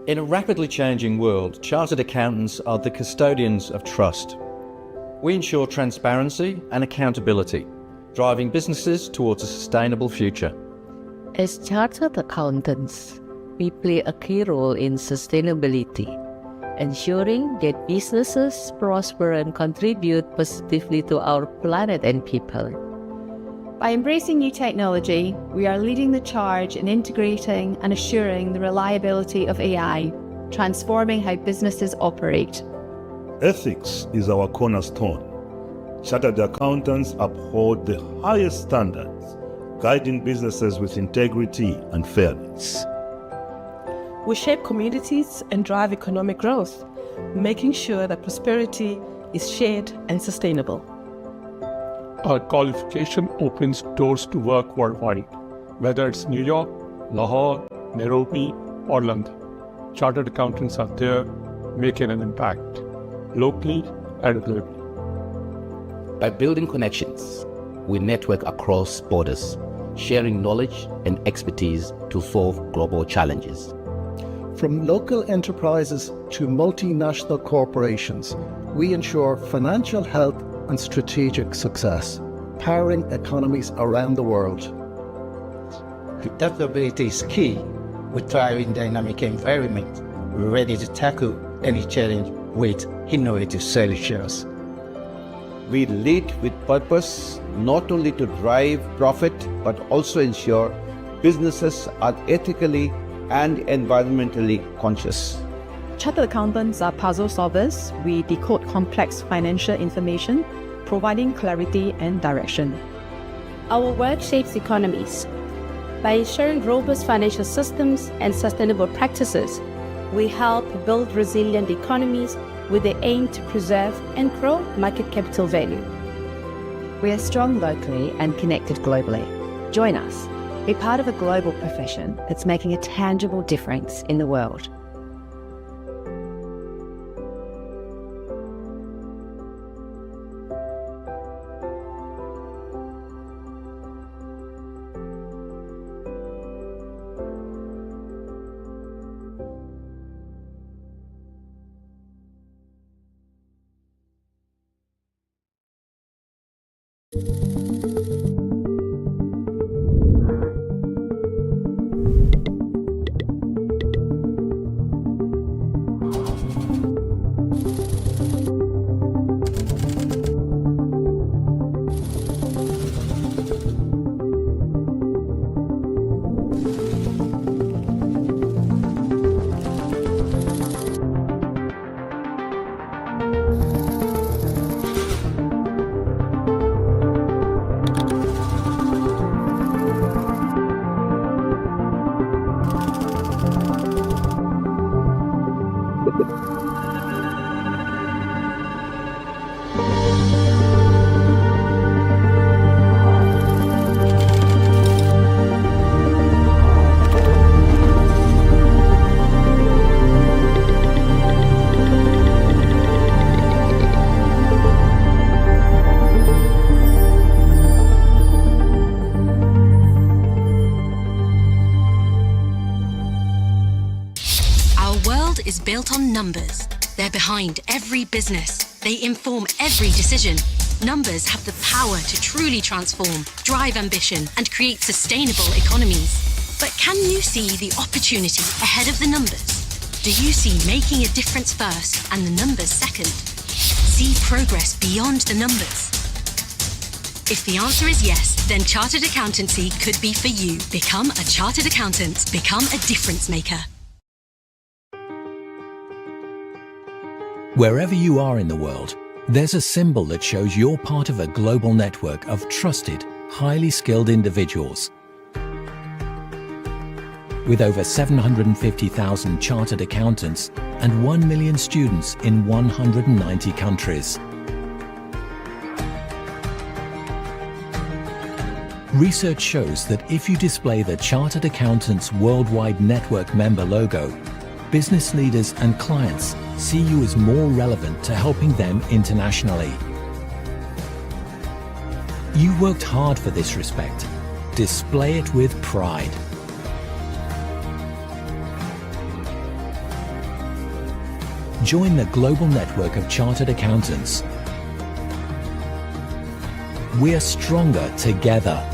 In a rapidly changing world, chartered accountants are the custodians of trust. We ensure transparency and accountability, driving businesses towards a sustainable future. As chartered accountants, we play a key role in sustainability, ensuring that businesses prosper and contribute positively to our planet and people. By embracing new technology, we are leading the charge in integrating and assuring the reliability of AI, transforming how businesses operate. Ethics is our cornerstone. Chartered accountants uphold the highest standards, guiding businesses with integrity and fairness. We shape communities and drive economic growth, making sure that prosperity is shared and sustainable. Our qualification opens doors to work worldwide, whether it's New York, Lahore, Nairobi, or London. Chartered accountants are there, making an impact, locally and globally. By building connections, we network across borders, sharing knowledge and expertise to solve global challenges. From local enterprises to multinational corporations, we ensure financial health and strategic success, powering economies around the world. Adaptability is key. We thrive in dynamic environment, ready to tackle any challenge with innovative solutions. We lead with purpose, not only to drive profit, but also ensure businesses are ethically and environmentally conscious. Chartered accountants are puzzle solvers. We decode complex financial information, providing clarity and direction. Our work shapes economies. By ensuring robust financial systems and sustainable practices, we help build resilient economies with the aim to preserve and grow market capital value. We are strong locally and connected globally. Join us. Be part of a global profession that's making a tangible difference in the world. Is built on numbers. They're behind every business. They inform every decision. Numbers have the power to truly transform, drive ambition, and create sustainable economies. But can you see the opportunity ahead of the numbers? Do you see making a difference first and the numbers second? See progress beyond the numbers? If the answer is yes, then Chartered Accountancy could be for you. Become a Chartered Accountant. Become a difference maker. Wherever you are in the world, there's a symbol that shows you're part of a global network of trusted, highly skilled individuals. With over 750,000 chartered accountants and 1 million students in 190 countries. Research shows that if you display the Chartered Accountants Worldwide Network member logo, business leaders and clients see you as more relevant to helping them internationally. You worked hard for this respect. Display it with pride. Join the global network of chartered accountants. We're stronger together.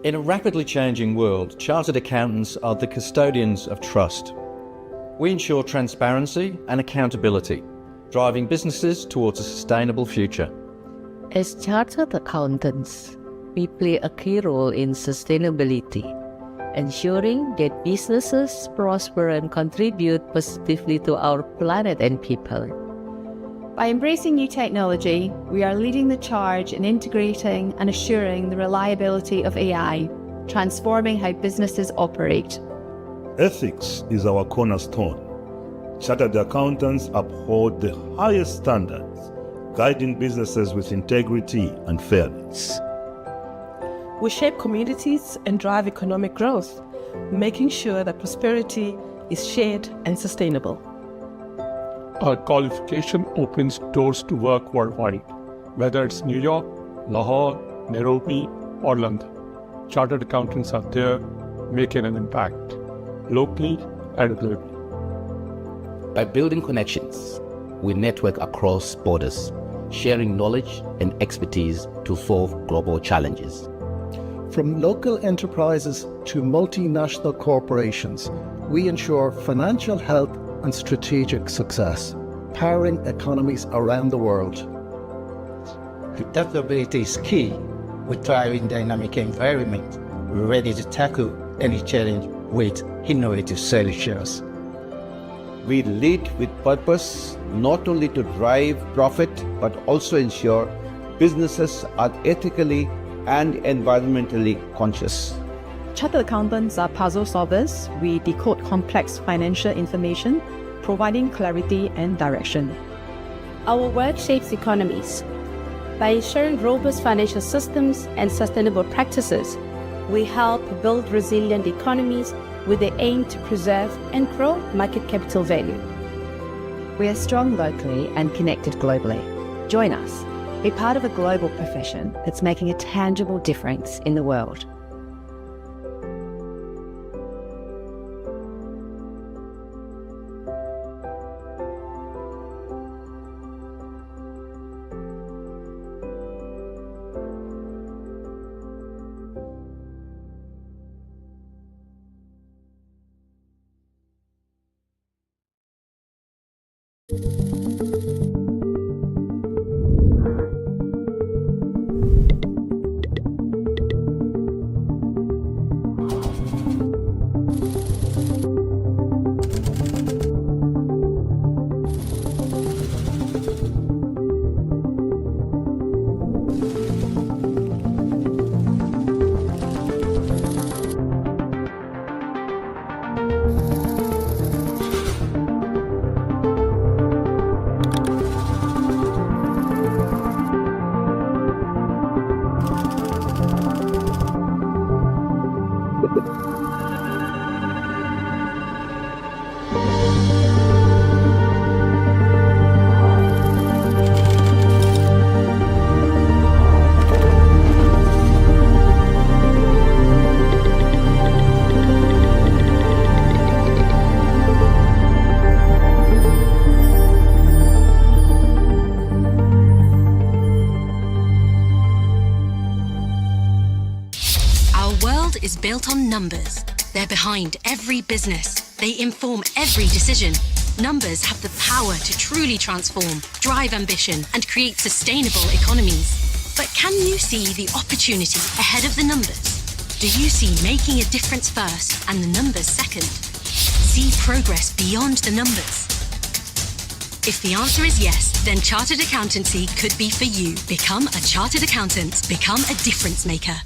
In a rapidly changing world, chartered accountants are the custodians of trust. We ensure transparency and accountability, driving businesses towards a sustainable future. As chartered accountants, we play a key role in sustainability, ensuring that businesses prosper and contribute positively to our planet and people. By embracing new technology, we are leading the charge in integrating and assuring the reliability of AI, transforming how businesses operate. Ethics is our cornerstone. Chartered accountants uphold the highest standards, guiding businesses with integrity and fairness. We shape communities and drive economic growth, making sure that prosperity is shared and sustainable. Our qualification opens doors to work worldwide, whether it's New York, Lahore, Nairobi, or London. Chartered accountants are there making an impact, locally and globally. By building connections, we network across borders, sharing knowledge and expertise to solve global challenges. From local enterprises to multinational corporations, we ensure financial health and strategic success, powering economies around the world. Adaptability is key. We thrive in dynamic environment, ready to tackle any challenge with innovative solutions. We lead with purpose, not only to drive profit, but also ensure businesses are ethically and environmentally conscious. Chartered accountants are puzzle solvers. We decode complex financial information, providing clarity and direction. Our work shapes economies. By ensuring robust financial systems and sustainable practices, we help build resilient economies with the aim to preserve and grow market capital value. We are strong locally and connected globally. Join us. Be part of a global profession that's making a tangible difference in the world. world is built on numbers. They're behind every business. They inform every decision. Numbers have the power to truly transform, drive ambition, and create sustainable economies. But can you see the opportunity ahead of the numbers? Do you see making a difference first and the numbers second? See progress beyond the numbers? If the answer is yes, then Chartered Accountancy could be for you. Become a Chartered Accountant. Become a difference maker.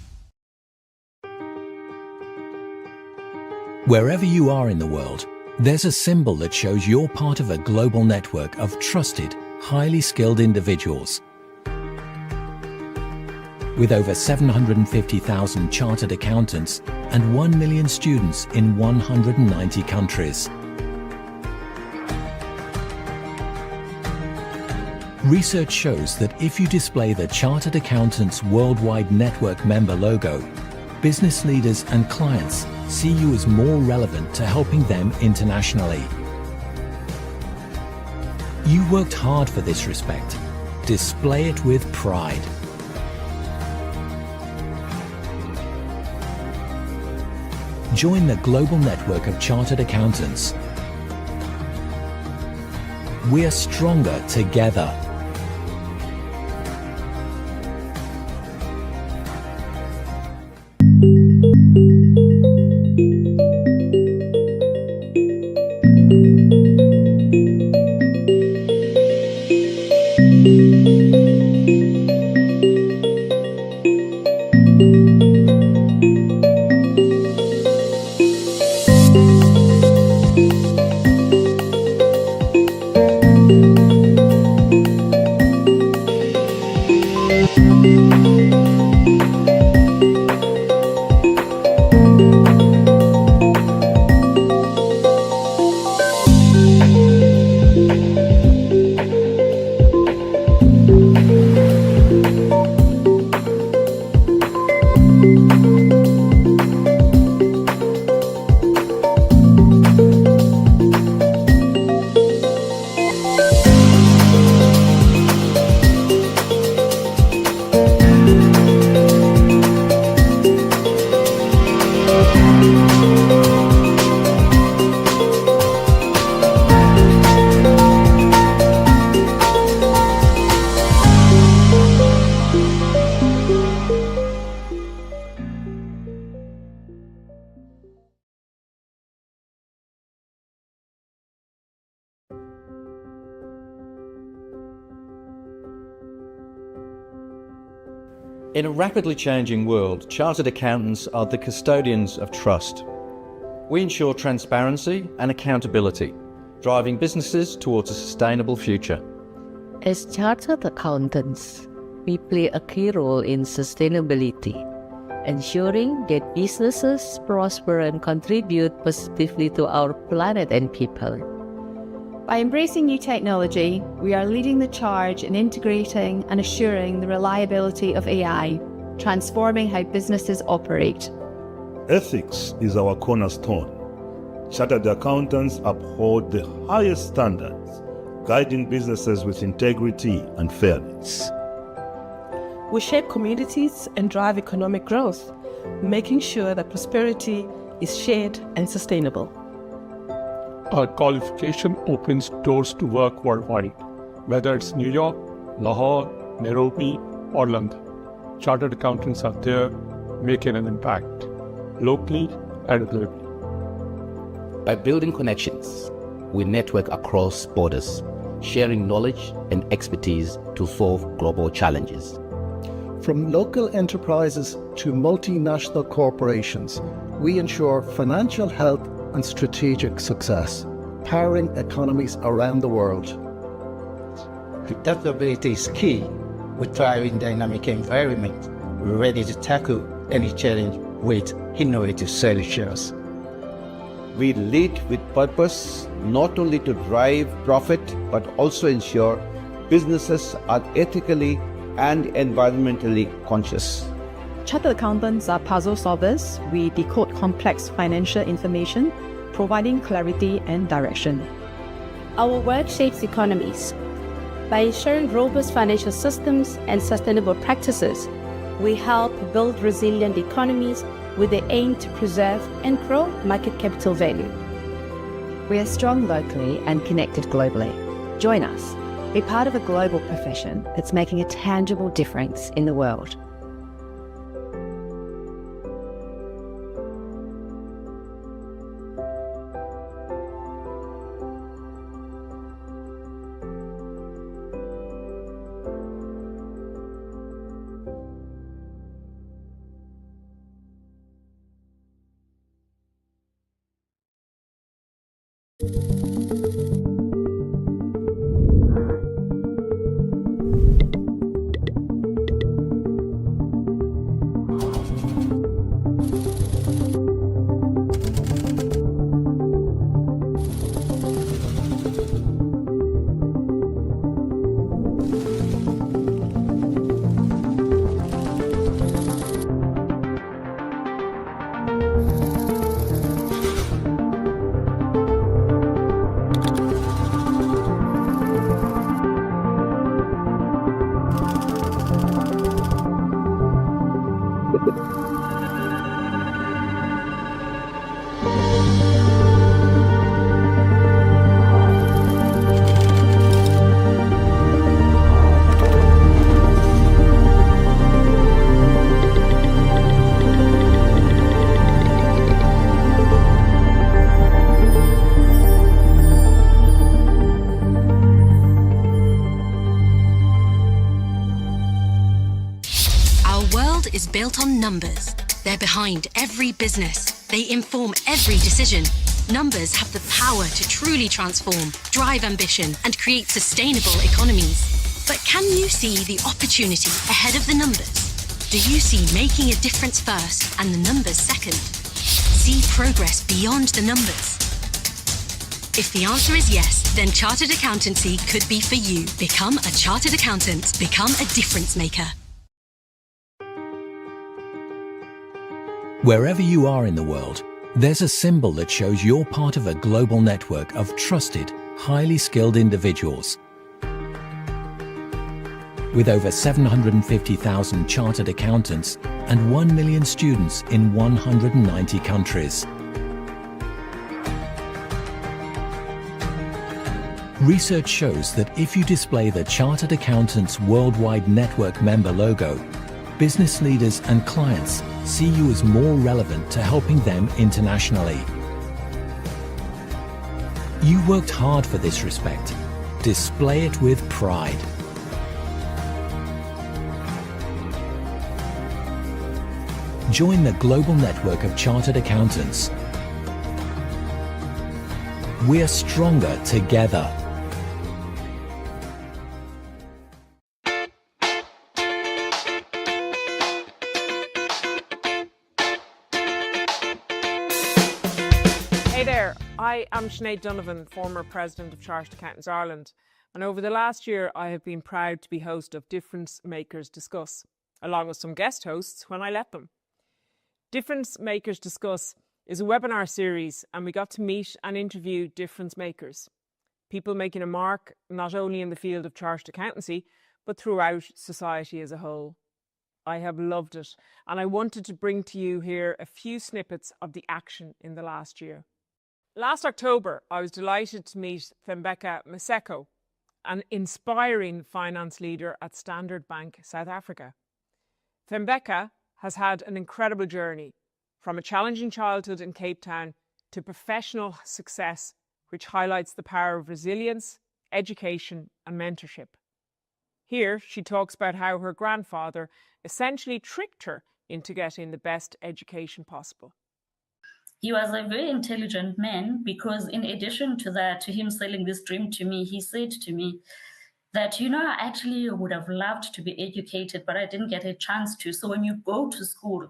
Wherever you are in the world, there's a symbol that shows you're part of a global network of trusted, highly skilled individuals. With over 750,000 chartered accountants and 1 million students in 190 countries. Research shows that if you display the Chartered Accountants Worldwide Network member logo, business leaders and clients see you as more relevant to helping them internationally. You worked hard for this respect. Display it with pride. Join the global network of chartered accountants. We're stronger together. In a rapidly changing world, chartered accountants are the custodians of trust. We ensure transparency and accountability, driving businesses towards a sustainable future. As chartered accountants, we play a key role in sustainability, ensuring that businesses prosper and contribute positively to our planet and people. By embracing new technology, we are leading the charge in integrating and assuring the reliability of AI, transforming how businesses operate. Ethics is our cornerstone. Chartered accountants uphold the highest standards, guiding businesses with integrity and fairness. We shape communities and drive economic growth, making sure that prosperity is shared and sustainable. Our qualification opens doors to work worldwide, whether it's New York, Lahore, Nairobi, or London. Chartered accountants are there, making an impact, locally and globally. By building connections, we network across borders, sharing knowledge and expertise to solve global challenges. From local enterprises to multinational corporations, we ensure financial health and strategic success, powering economies around the world. Adaptability is key. We thrive in dynamic environment, ready to tackle any challenge with innovative solutions. We lead with purpose, not only to drive profit, but also ensure businesses are ethically and environmentally conscious. Chartered accountants are puzzle solvers. We decode complex financial information, providing clarity and direction. Our work shapes economies. By ensuring robust financial systems and sustainable practices, we help build resilient economies with the aim to preserve and grow market capital value. We are strong locally and connected globally. Join us. Be part of a global profession that's making a tangible difference in the world. Is built on numbers. They're behind every business. They inform every decision. Numbers have the power to truly transform, drive ambition, and create sustainable economies. But can you see the opportunity ahead of the numbers? Do you see making a difference first and the numbers second? See progress beyond the numbers? If the answer is yes, then Chartered Accountancy could be for you. Become a Chartered Accountant. Become a difference maker. Wherever you are in the world, there's a symbol that shows you're part of a global network of trusted, highly skilled individuals. With over 750,000 chartered accountants and 1 million students in 190 countries. Research shows that if you display the Chartered Accountants Worldwide Network member logo, business leaders and clients see you as more relevant to helping them internationally. You worked hard for this respect. Display it with pride. Join the global network of chartered accountants. We're stronger together. Hey there, I am Sinead Donovan, former President of Chartered Accountants Ireland, and over the last year I have been proud to be host of Difference Makers Discuss, along with some guest hosts when I let them. Difference Makers Discuss is a webinar series, and we got to meet and interview difference makers, people making a mark not only in the field of chartered accountancy, but throughout society as a whole. I have loved it, and I wanted to bring to you here a few snippets of the action in the last year. Last October, I was delighted to meet Thembeka Maseko, an inspiring finance leader at Standard Bank South Africa. Thembeka has had an incredible journey, from a challenging childhood in Cape Town to professional success, which highlights the power of resilience, education and mentorship. Here, she talks about how her grandfather essentially tricked her into getting the best education possible. He was a very intelligent man because in addition to that, to him selling this dream to me, he said to me that, I actually would have loved to be educated, but I didn't get a chance to. So when you go to school,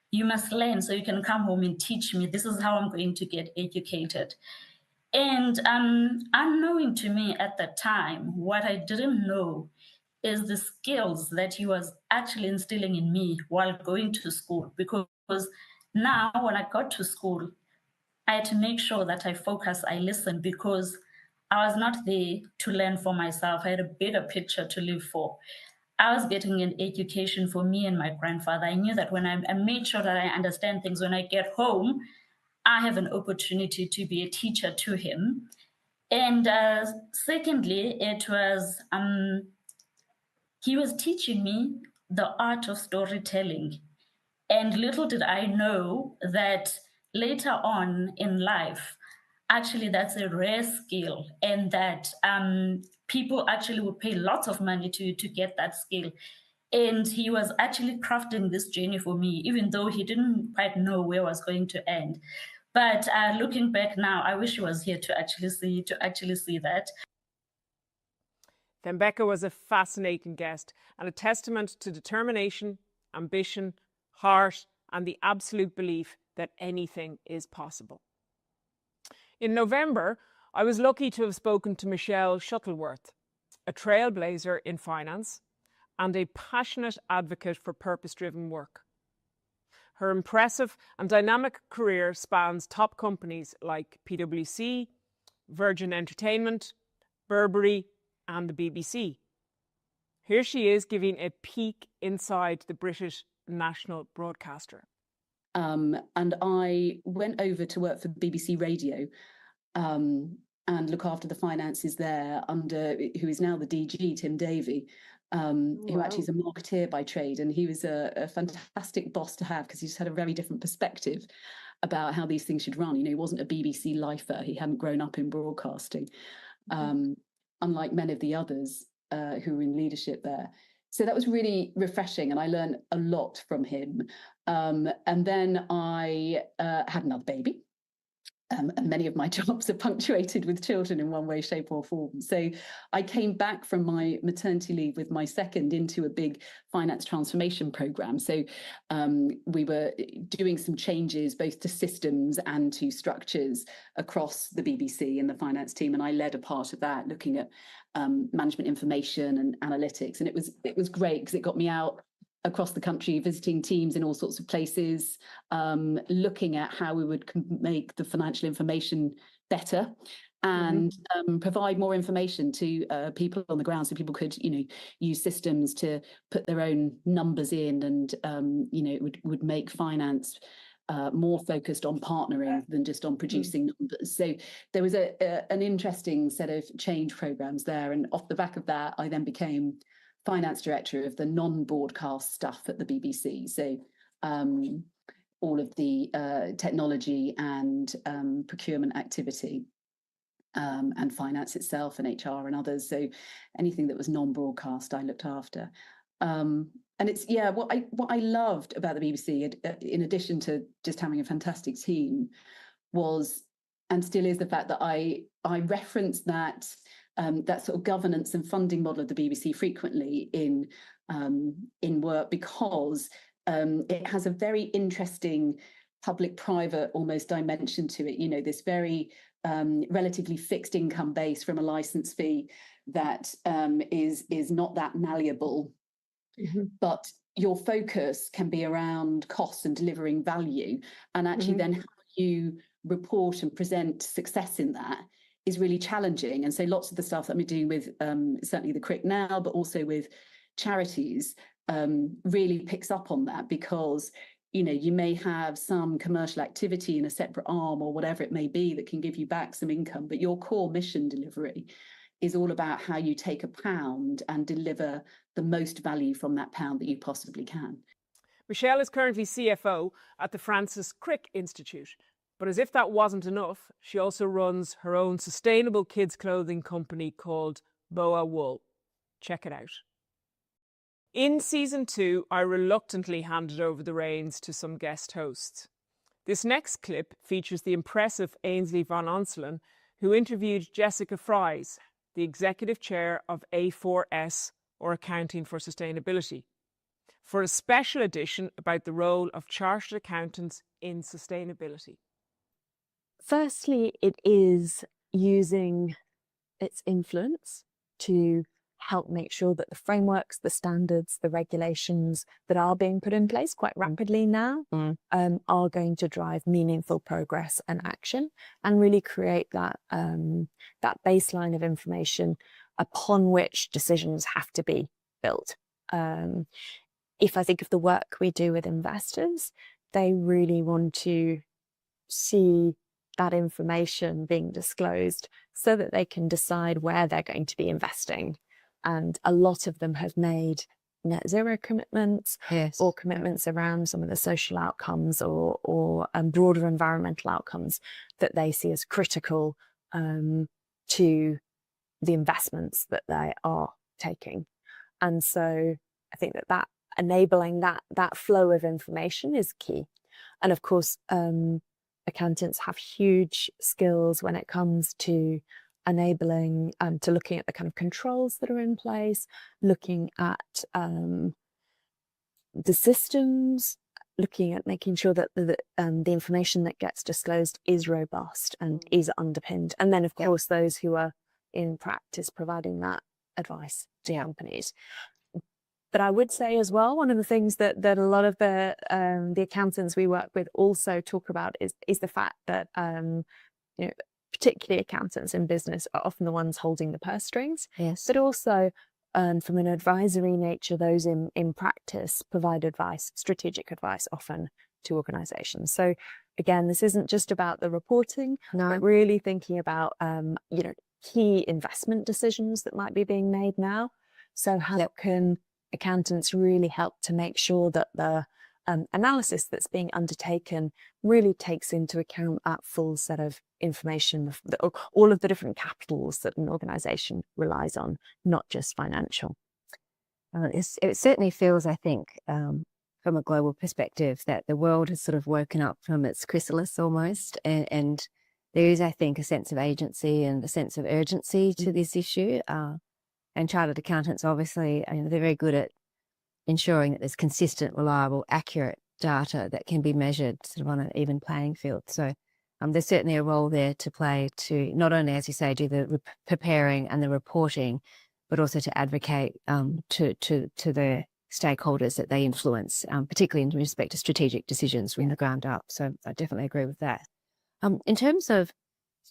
you must learn so you can come home and teach me. This is how I'm going to get educated. And unknowing to me at the time, what I didn't know is the skills that he was actually instilling in me while going to school. Because now when I got to school, I had to make sure that I focus, I listen, because I was not there to learn for myself. I had a bigger picture to live for. I was getting an education for me and my grandfather. I knew that when I made sure that I understand things when I get home, I have an opportunity to be a teacher to him. And secondly, it was he was teaching me the art of storytelling. And little did I know that later on in life, actually, that's a rare skill, and that people actually would pay lots of money to get that skill. And he was actually crafting this journey for me, even though he didn't quite know where it was going to end. But looking back now, I wish he was here to actually see that. Thembeka was a fascinating guest and a testament to determination, ambition, heart, and the absolute belief that anything is possible. In November, I was lucky to have spoken to Michelle Shuttleworth, a trailblazer in finance and a passionate advocate for purpose-driven work. Her impressive and dynamic career spans top companies like PwC, Virgin Entertainment, Burberry, and the BBC. Here she is giving a peek inside the British national broadcaster. And I went over to work for BBC Radio and look after the finances there under who is now the DG, Tim Davey, who actually is a marketeer by trade. And he was a fantastic boss to have because he just had a very different perspective about how these things should run. You know, he wasn't a BBC lifer. He hadn't grown up in broadcasting, unlike many of the others who were in leadership there. So that was really refreshing, and I learned a lot from him. And then I had another baby. And many of my jobs are punctuated with children in one way, shape or form. So I came back from my maternity leave with my second into a big finance transformation program. So we were doing some changes both to systems and to structures across the BBC and the finance team. And I led a part of that, looking at management information and analytics. And it was great because it got me out across the country, visiting teams in all sorts of places, looking at how we would make the financial information better and provide more information to people on the ground, so people could, you know, use systems to put their own numbers in, and you know, it would make finance more focused on partnering than just on producing numbers. So there was an interesting set of change programs there, and off the back of that, I then became finance director of the non-broadcast stuff at the BBC. So all of the technology and procurement activity and finance itself and HR and others. So anything that was non-broadcast, I looked after. And it's, yeah, what I loved about the BBC, in addition to just having a fantastic team, was, and still is, the fact that I reference that sort of governance and funding model of the BBC frequently in work, because it has a very interesting public-private almost dimension to it. You know, this very relatively fixed income base from a license fee that is not that malleable, but your focus can be around costs and delivering value, and actually then how you report and present success in that is really challenging. And so lots of the stuff that I'm doing with certainly the Crick now, but also with charities, really picks up on that, because, you know, you may have some commercial activity in a separate arm or whatever it may be that can give you back some income, but your core mission delivery is all about how you take a pound and deliver the most value from that pound that you possibly can. Michelle is currently CFO at the Francis Crick Institute. But as if that wasn't enough, she also runs her own sustainable kids' clothing company called Boa Wool. Check it out. In season 2, I reluctantly handed over the reins to some guest hosts. This next clip features the impressive Ainsley van Onselen, who interviewed Jessica Fries, the executive chair of A4S, or Accounting for Sustainability, for a special edition about the role of chartered accountants in sustainability. Firstly, it is using its influence to help make sure that the frameworks, the standards, the regulations that are being put in place quite rapidly now are going to drive meaningful progress and action, and really create that baseline of information upon which decisions have to be built. If I think of the work we do with investors, they really want to see that information being disclosed so that they can decide where they're going to be investing. And a lot of them have made net zero commitments or commitments around some of the social outcomes or broader environmental outcomes that they see as critical to the investments that they are taking. And so I think that enabling that flow of information is key. And of course, accountants have huge skills when it comes to enabling, to looking at the kind of controls that are in place, looking at the systems, looking at making sure that the information that gets disclosed is robust and is underpinned. And then, of course, those who are in practice providing that advice to companies. But I would say as well, one of the things that a lot of the accountants we work with also talk about is the fact that particularly accountants in business are often the ones holding the purse strings. Yes. But also, from an advisory nature, those in practice provide advice, strategic advice, often to organisations. So again, this isn't just about the reporting, but really thinking about key investment decisions that might be being made now. So how can accountants really help to make sure that the analysis that's being undertaken really takes into account that full set of information, all of the different capitals that an organisation relies on, not just financial. It certainly feels, I think, from a global perspective, that the world has sort of woken up from its chrysalis almost, and there is, I think, a sense of agency and a sense of urgency to this issue. And chartered accountants, obviously, they're very good at ensuring that there's consistent, reliable, accurate data that can be measured sort of on an even playing field. So there's certainly a role there to play to not only, as you say, do the preparing and the reporting, but also to advocate to the stakeholders that they influence, particularly in respect to strategic decisions from the ground up. So I definitely agree with that. In terms of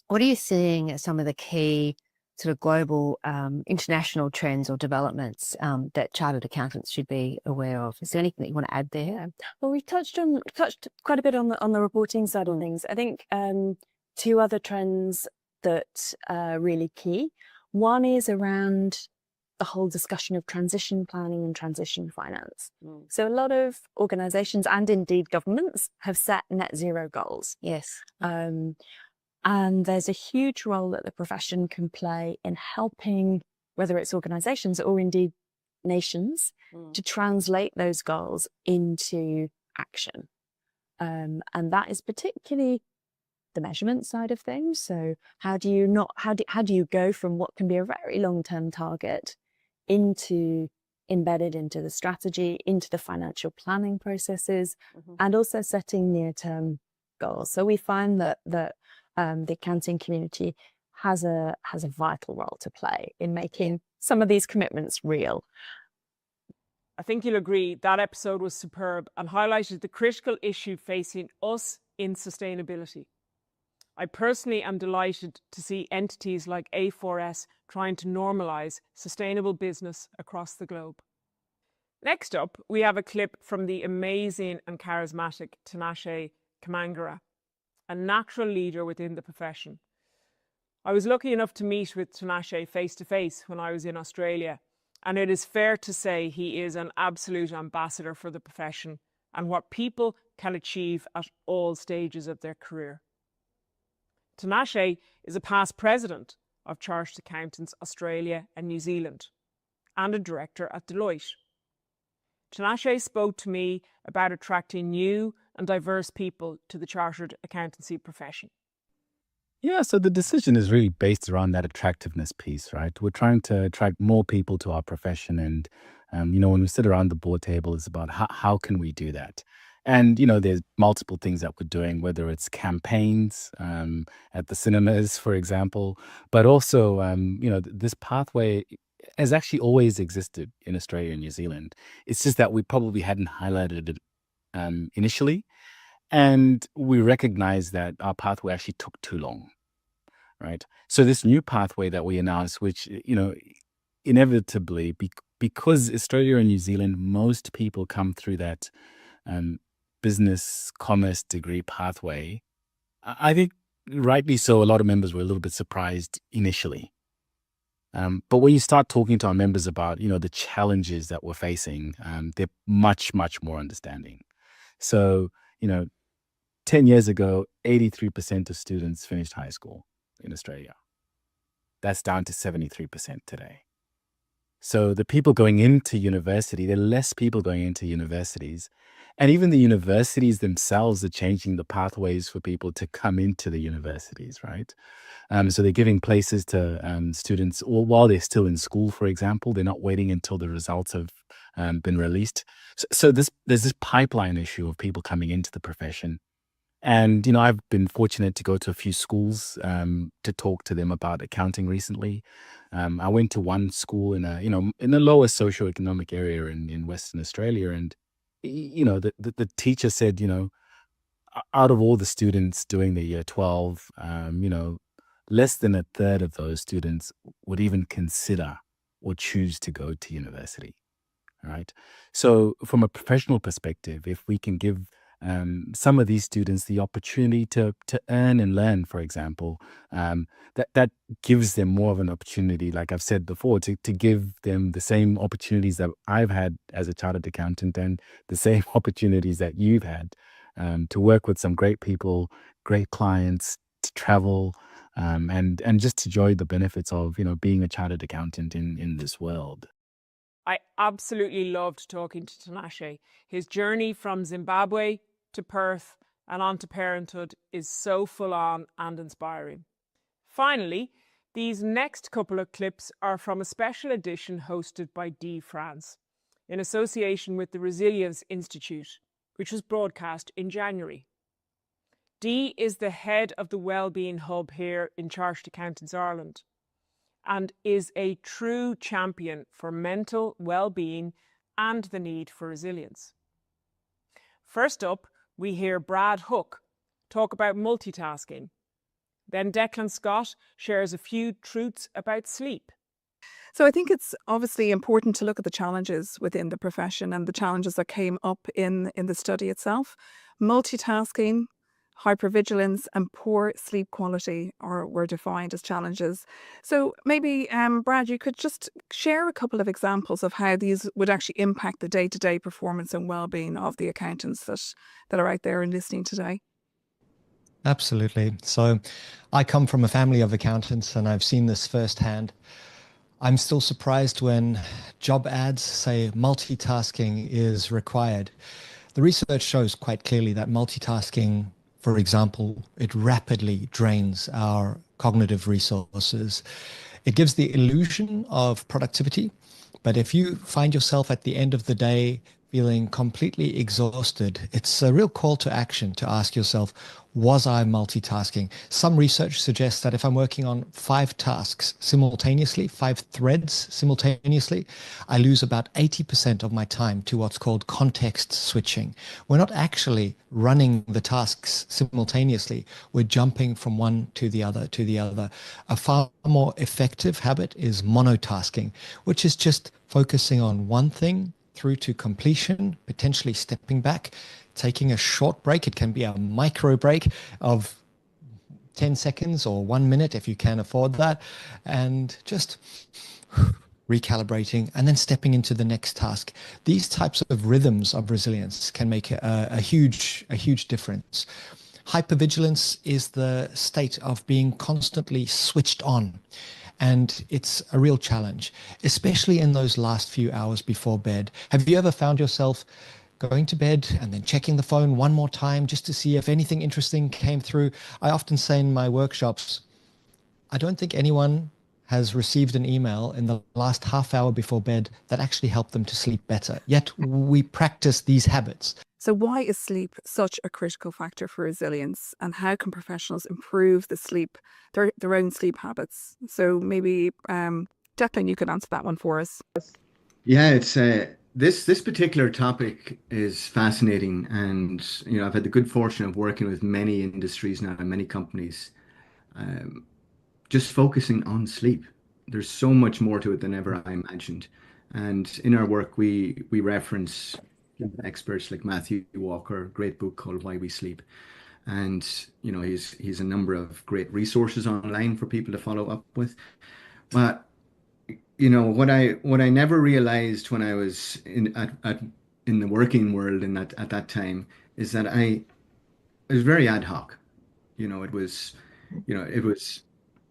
what are you seeing as some of the key sort of global international trends or developments that chartered accountants should be aware of? Is there anything that you want to add there? Well, we've touched quite a bit on the reporting side of things. I think two other trends that are really key. One is around the whole discussion of transition planning and transition finance. So a lot of organisations and indeed governments have set net zero goals. Yes. And there's a huge role that the profession can play in helping, whether it's organisations or indeed nations, to translate those goals into action. And that is particularly the measurement side of things. So how do you go from what can be a very long-term target into embedded into the strategy, into the financial planning processes, and also setting near-term goals. So we find that the accounting community has a vital role to play in making some of these commitments real. I think you'll agree that episode was superb and highlighted the critical issue facing us in sustainability. I personally am delighted to see entities like A4S trying to normalise sustainable business across the globe. Next up, we have a clip from the amazing and charismatic Tinashe Kamangara, a natural leader within the profession. I was lucky enough to meet with Tinashe face to face when I was in Australia, and it is fair to say he is an absolute ambassador for the profession and what people can achieve at all stages of their career. Tinashe is a past president of Chartered Accountants Australia and New Zealand and a director at Deloitte. Tinashe spoke to me about attracting new and diverse people to the chartered accountancy profession. Yeah, so the decision is really based around that attractiveness piece, right? We're trying to attract more people to our profession. And, when we sit around the board table, it's about how can we do that? And, there's multiple things that we're doing, whether it's campaigns at the cinemas, for example, but also, this pathway has actually always existed in Australia and New Zealand. It's just that we probably hadn't highlighted it initially. And we recognize that our pathway actually took too long, right? So this new pathway that we announced, which, inevitably, because Australia and New Zealand, most people come through that business commerce degree pathway. I think rightly so, a lot of members were a little bit surprised initially. But when you start talking to our members about, the challenges that we're facing, they're much, much more understanding. So, 10 years ago, 83% of students finished high school in Australia. That's down to 73% today. So the people going into university, there are less people going into universities. And even the universities themselves are changing the pathways for people to come into the universities, right? So they're giving places to students while they're still in school, for example. They're not waiting until the results have been released. So there's this pipeline issue of people coming into the profession. And, I've been fortunate to go to a few schools to talk to them about accounting recently. I went to one school in a lower socioeconomic area in Western Australia. And, the teacher said, out of all the students doing the year 12, less than a third of those students would even consider or choose to go to university. All right. So from a professional perspective, if we can give some of these students the opportunity to earn and learn, for example, that gives them more of an opportunity, like I've said before, to give them the same opportunities that I've had as a chartered accountant and the same opportunities that you've had to work with some great people, great clients, to travel, and just enjoy the benefits of being a chartered accountant in this world. I absolutely loved talking to Tinashe. His journey from Zimbabwe to Perth and on to parenthood is so full on and inspiring. Finally, these next couple of clips are from a special edition hosted by D France in association with the Resilience Institute, which was broadcast in January. Dee is the head of the Wellbeing Hub here in Chartered Accountants Ireland and is a true champion for mental well-being and the need for resilience. First up, we hear Brad Hook talk about multitasking. Then Declan Scott shares a few truths about sleep. So I think it's obviously important to look at the challenges within the profession and the challenges that came up in the study itself. Multitasking, hypervigilance and poor sleep quality were defined as challenges. So maybe, Brad, you could just share a couple of examples of how these would actually impact the day-to-day performance and well-being of the accountants that are out there and listening today. Absolutely. So I come from a family of accountants and I've seen this firsthand. I'm still surprised when job ads say multitasking is required. The research shows quite clearly that multitasking, for example, it rapidly drains our cognitive resources. It gives the illusion of productivity, but if you find yourself at the end of the day feeling completely exhausted, it's a real call to action to ask yourself, was I multitasking? Some research suggests that if I'm working on 5 tasks simultaneously, 5 threads simultaneously, I lose about 80% of my time to what's called context switching. We're not actually running the tasks simultaneously. We're jumping from one to the other to the other. A far more effective habit is monotasking, which is just focusing on one thing through to completion, potentially stepping back, taking a short break. It can be a micro break of 10 seconds or 1 minute if you can afford that, and just recalibrating and then stepping into the next task. These types of rhythms of resilience can make a huge difference. Hypervigilance is the state of being constantly switched on. And it's a real challenge, especially in those last few hours before bed. Have you ever found yourself going to bed and then checking the phone one more time just to see if anything interesting came through? I often say in my workshops, I don't think anyone has received an email in the last half hour before bed that actually helped them to sleep better. Yet we practice these habits. So why is sleep such a critical factor for resilience, and how can professionals improve their own sleep habits? So maybe, Declan, you could answer that one for us. Yeah, it's this particular topic is fascinating, and I've had the good fortune of working with many industries now and many companies, just focusing on sleep. There's so much more to it than ever I imagined. And in our work, we reference experts like Matthew Walker, great book called Why We Sleep. And he's a number of great resources online for people to follow up with. But what I never realized when I was in the working world and at that time is that it was very ad hoc. It was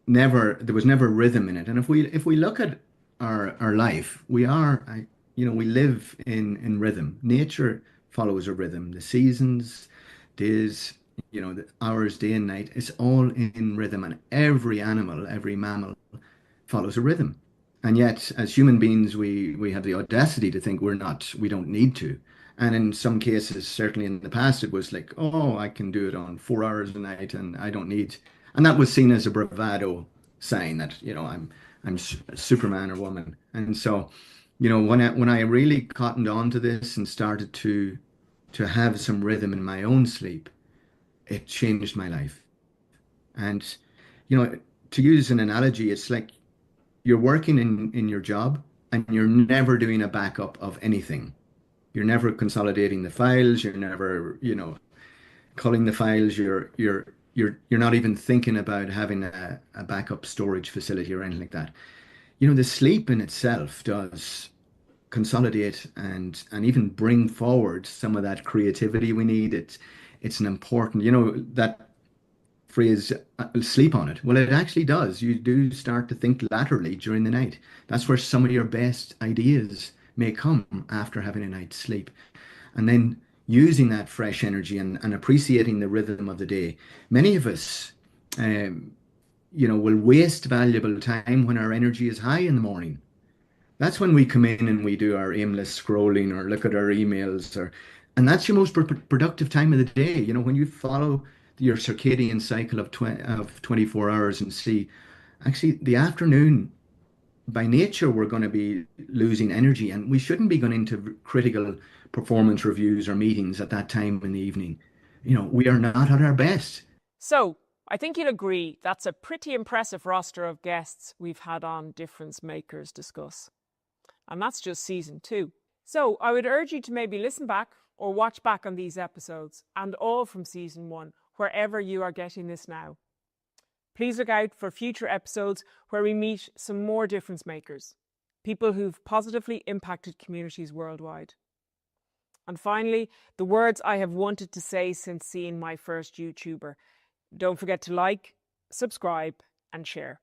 never there was never rhythm in it. And if we look at our life, we live in rhythm. Nature follows a rhythm. The seasons, days, the hours, day and night, it's all in rhythm. And every animal, every mammal follows a rhythm. And yet, as human beings, we have the audacity to think we don't need to. And in some cases, certainly in the past, it was like, oh, I can do it on 4 hours a night and I don't need. And that was seen as a bravado sign that, I'm Superman or woman. And so, when I really cottoned on to this and started to have some rhythm in my own sleep, it changed my life. And, to use an analogy, it's like you're working in your job and you're never doing a backup of anything. You're never consolidating the files. You're never, culling the files. You're not even thinking about having a backup storage facility or anything like that. The sleep in itself does consolidate and even bring forward some of that creativity we need. It's an important, that phrase, sleep on it. Well, it actually does. You do start to think laterally during the night. That's where some of your best ideas may come after having a night's sleep. And then using that fresh energy and appreciating the rhythm of the day. Many of us, will waste valuable time when our energy is high in the morning. That's when we come in and we do our aimless scrolling or look at our emails, and that's your most productive time of the day. When you follow your circadian cycle of 24 hours and see, actually, the afternoon, by nature, we're going to be losing energy, and we shouldn't be going into critical performance reviews or meetings at that time in the evening. We are not at our best. So, I think you'll agree that's a pretty impressive roster of guests we've had on Difference Makers Discuss. And that's just season 2. So I would urge you to maybe listen back or watch back on these episodes and all from season 1, wherever you are getting this now. Please look out for future episodes where we meet some more difference makers, people who've positively impacted communities worldwide. And finally, the words I have wanted to say since seeing my first YouTuber. Don't forget to like, subscribe, and share.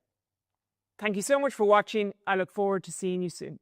Thank you so much for watching. I look forward to seeing you soon.